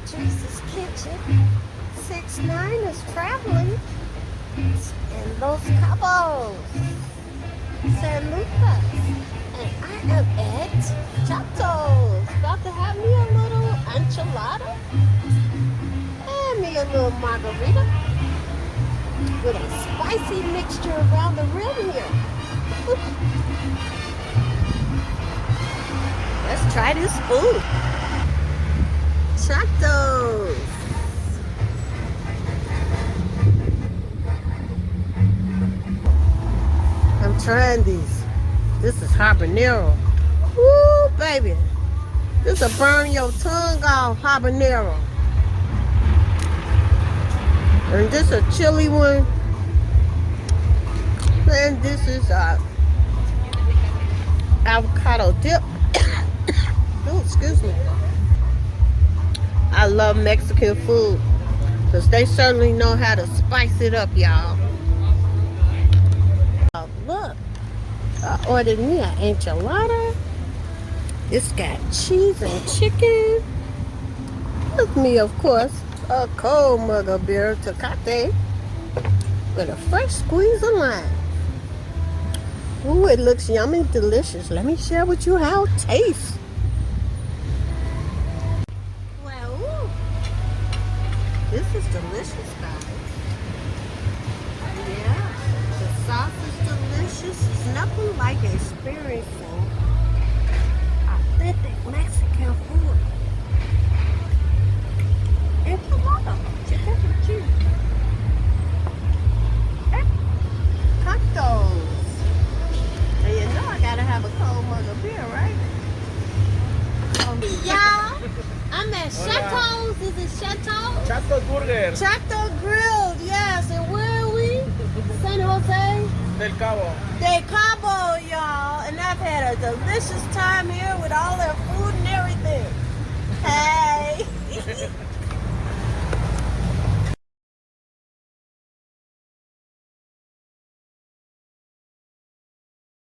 Patrice's Kitchen. 6'9" is traveling in Los Cabos, San Lucas. And I am at Chato. About to have me a little enchilada and me a little margarita with a spicy mixture around the rim here. Let's try this food. Chato. I'm trying these. This is habanero. Woo, baby. This will burn your tongue off, habanero. And this is a chili one. And this is avocado dip. Oh, excuse me. I love Mexican food because they certainly know how to spice it up, y'all. Look, I ordered me an enchilada. It's got cheese and chicken. With me, of course, a cold mug of beer, Tecate, with a fresh squeeze of lime. Ooh, it looks yummy, delicious. Let me share with you how it tastes. Well, ooh, this is delicious, guys. Yeah, the sauce is delicious. It's nothing like experiencing authentic Mexican food. Enchilada, chicken and cheese. Tacos. And you know I gotta have a cold mug of beer, right? Y'all, I'm at Chato's. Is it Chato? Chato Burger Chato Grilled, yes. And where are we? San Jose del Cabo. del Cabo, y'all. And I've had a delicious time here with all their food and everything. Hey.